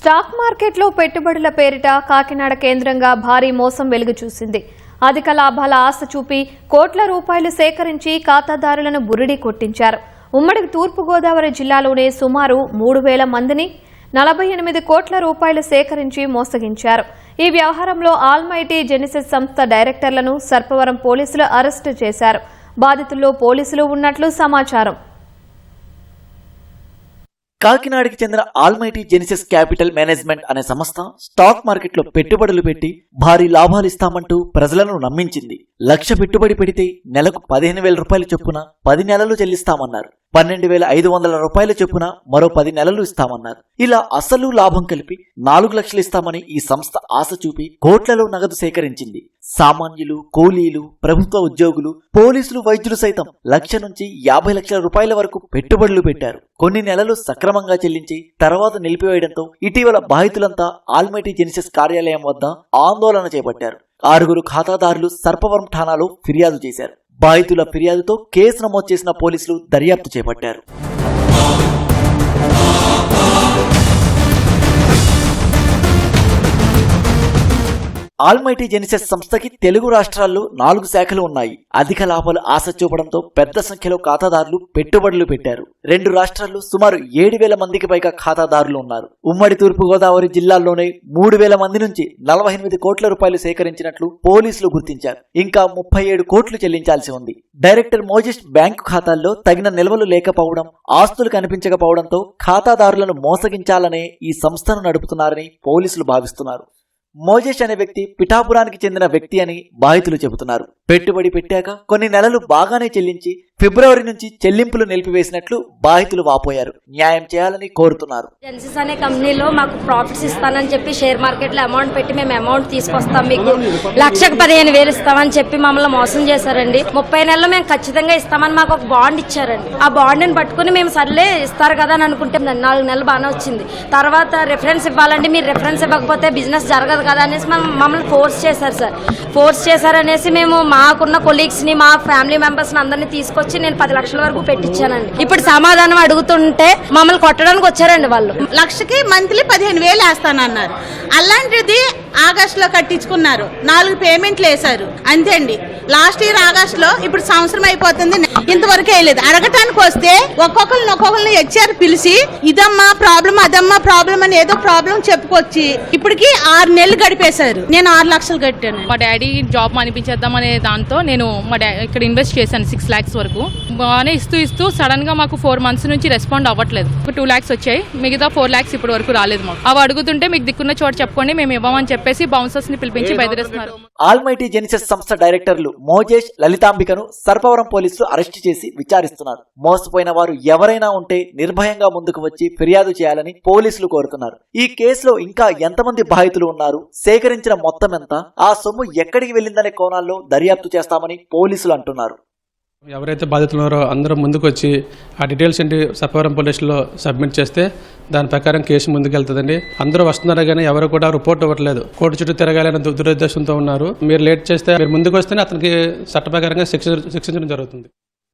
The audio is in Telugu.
స్టాక్ మార్కెట్లో పెట్టుబడుల పేరిట కాకినాడ కేంద్రంగా భారీ మోసం వెలుగు చూసింది. అధిక లాభాల ఆశ చూపి కోట్ల రూపాయలు సేకరించి ఖాతాదారులను బురిడి కొట్టించారు. ఉమ్మడి తూర్పుగోదావరి జిల్లాలోనే సుమారు 3,000 మందిని 48 కోట్ల రూపాయలు సేకరించి మోసగించారు. ఈ వ్యవహారంలో ఆల్మైటీ జెనిసిస్ సంస్థ డైరెక్టర్లను సర్పవరం పోలీసులు అరెస్టు చేశారు. బాధితుల్లో పోలీసులు ఉన్నట్లు సమాచారం. కాకినాడకి చెందిన ఆల్మైటీ జెనిసిస్ క్యాపిటల్ మేనేజ్మెంట్ అనే సంస్థ స్టాక్ మార్కెట్లో పెట్టుబడులు పెట్టి భారీ లాభాలు ఇస్తామంటూ ప్రజలను నమ్మించింది. 1,00,000 పెట్టుబడి పెడితే నెలకు 15,000 రూపాయలు చొప్పున 10 నెలలు చెల్లిస్తామన్నారు. 12,500 రూపాయల చొప్పున మరో 10 నెలలు ఇస్తామన్నారు. ఇలా అసలు లాభం కలిపి 4 లక్షలు ఇస్తామని ఈ సంస్థ ఆశ చూపి కోట్లలో నగదు సేకరించింది. సామాన్యులు, కూలీలు, ప్రభుత్వ ఉద్యోగులు, పోలీసులు, వైద్యులు సైతం 1,00,000 నుంచి 50 లక్షల రూపాయల వరకు పెట్టుబడులు పెట్టారు. కొన్ని నెలలు సక్రమంగా చెల్లించి తర్వాత నిలిపివేయడంతో ఇటీవల బాధితులంతా ఆల్మైటీ జెనిసిస్ కార్యాలయం వద్ద ఆందోళన చేపట్టారు. 6 ఖాతాదారులు సర్పవరం ఠాణాలో ఫిర్యాదు చేశారు. బాధితుల ఫిర్యాదుతో కేసు నమోదు చేసిన పోలీసులు దర్యాప్తు చేపట్టారు. ఆల్మైటీ జెనిసిస్ సంస్థకి తెలుగు రాష్ట్రాల్లో 4 శాఖలు ఉన్నాయి. అధిక లాభాలు ఆశ చూపడంతో పెద్ద సంఖ్యలో ఖాతాదారులు పెట్టుబడులు పెట్టారు. 2 రాష్ట్రాల్లో సుమారు 7,000 మందికి పైగా ఖాతాదారులు ఉన్నారు. ఉమ్మడి తూర్పుగోదావరి జిల్లాల్లోనే 3,000 మంది నుంచి 48 కోట్ల రూపాయలు సేకరించినట్లు పోలీసులు గుర్తించారు. ఇంకా 37 కోట్లు చెల్లించాల్సి ఉంది. డైరెక్టర్ మోజెస్ బ్యాంకు ఖాతాల్లో తగిన నిల్వలు లేకపోవడం, ఆస్తులు కనిపించకపోవడంతో ఖాతాదారులను మోసగించాలనే ఈ సంస్థను నడుపుతున్నారని పోలీసులు భావిస్తున్నారు. మోజెస్ అనే వ్యక్తి పిఠాపురానికి చెందిన వ్యక్తి అని బాధితులు చెబుతున్నారు. పెట్టుబడి పెట్టాక కొన్ని నెలలు బాగానే చెల్లించి ఫిబ్రవరి నుంచి చెల్లింపులు నిలిపివేసినట్లు బాధితులు వాపోయారు. న్యాయం చేయాలని కోరుతున్నారు. జెనిసిస్ అనే కంపెనీలో మాకు ప్రాఫిట్స్ ఇస్తానని చెప్పి షేర్ మార్కెట్ లో అమౌంట్ పెట్టి మేము అమౌంట్ తీసుకొస్తాం, మీకు 1,15,000 ఇస్తామని చెప్పి మమ్మల్ని మోసం చేశారండి. 30 నెలలు మేము ఖచ్చితంగా ఇస్తామని మాకు ఒక బాండ్ ఇచ్చారండి. ఆ బాండ్ ని పట్టుకుని మేము సర్లే ఇస్తారు కదా అని అనుకుంటే 4 నెలలు బాగానే వచ్చింది. తర్వాత రెఫరెన్స్ ఇవ్వాలండి, మీరు రెఫరెన్స్ ఇవ్వకపోతే బిజినెస్ జరగదు కదా అనేసి మమ్మల్ని ఫోర్స్ చేశారు సార్. ఫోర్స్ చేశారనేసి మేము మాకున్న కొలీగ్స్ ని, మా ఫ్యామిలీ మెంబర్స్ ని అందరినీ తీసుకొచ్చి నేను 10 లక్షల వరకు పెట్టించానండి. ఇప్పుడు సమాధానం అడుగుతుంటే మమ్మల్ని కొట్టడానికి వచ్చారండి వాళ్ళు. 1,00,000కి మంత్లీ 15,000 వేస్తానన్నారు. అలాంటిది ఆగస్టులో కట్టించుకున్నారు. 4 పేమెంట్లు వేశారు అంతే అండి. లాస్ట్ ఇయర్ ఆగస్టులో, ఇప్పుడు సంవత్సరం అయిపోతుంది, ఇంతవరకు వేయలేదు. అడగటానికి వస్తే ఒక్కొక్కరిని హెచ్ఆర్ పిలిచి ఇదమ్మా ప్రాబ్లం, అదమ్మా ప్రాబ్లం అని ఏదో ప్రాబ్లం చెప్పుకొచ్చి ఇప్పటికి 6 నెలలు గడిపేశారు. నేను 6 లక్షలు కట్టాను. మా డాడీ జాబ్ అనిపించేద్దాం అనే దాంతో నేను ఇక్కడ ఇన్వెస్ట్ చేశాను 6 lakhs వరకు. బాగానే ఇస్తూ సడన్ గా మాకు 4 months నుంచి రెస్పాండ్ అవ్వట్లేదు. 2 lakhs వచ్చాయి, మిగతా 4 lakhs ఇప్పటి వరకు రాలేదు. మాకు అవి అడుగుతుంటే మీకు దిక్కున్న చోట చెప్పుకోండి, మేము ఇవ్వమని చెప్పేసి బౌన్సర్స్ ని పిలిపించి బెదిరిస్తున్నారు. ఆల్మైటీ జెనిసిస్ సంస్థ డైరెక్టర్లు మోజేష్, లలితాంబికను సర్పవరం పోలీసులు అరెస్టు చేసి విచారిస్తున్నారు. మోసపోయిన వారు ఎవరైనా ఉంటే నిర్భయంగా ముందుకు వచ్చి ఫిర్యాదు చేయాలని పోలీసులు కోరుతున్నారు. ఈ కేసులో ఇంకా ఎంతమంది బాధితులు ఉన్నారు, సేకరించిన మొత్తం ఎంత, ఆ సొమ్ము ఎక్కడికి వెళ్లిందనే కోణాల్లో దర్యాప్తు చేస్తామని పోలీసులు అంటున్నారు. ఎవరైతే బాధితులు ఉన్నారో అందరూ ముందుకు వచ్చి ఆ డీటెయిల్స్ ఏంటి సర్పవరం పోలీసులో సబ్మిట్ చేస్తే దాని ప్రకారం కేసు ముందుకెళ్తుందండి. అందరూ వస్తున్నారు కానీ ఎవరు కూడా రిపోర్ట్ ఇవ్వట్లేదు. కోర్టు చుట్టూ తిరగాలనే దురుద్దేశంతో ఉన్నారు. మీరు లేట్ చేస్తే, మీరు ముందుకు వస్తేనే అతనికి చట్ట ప్రకారంగా శిక్షించడం జరుగుతుంది.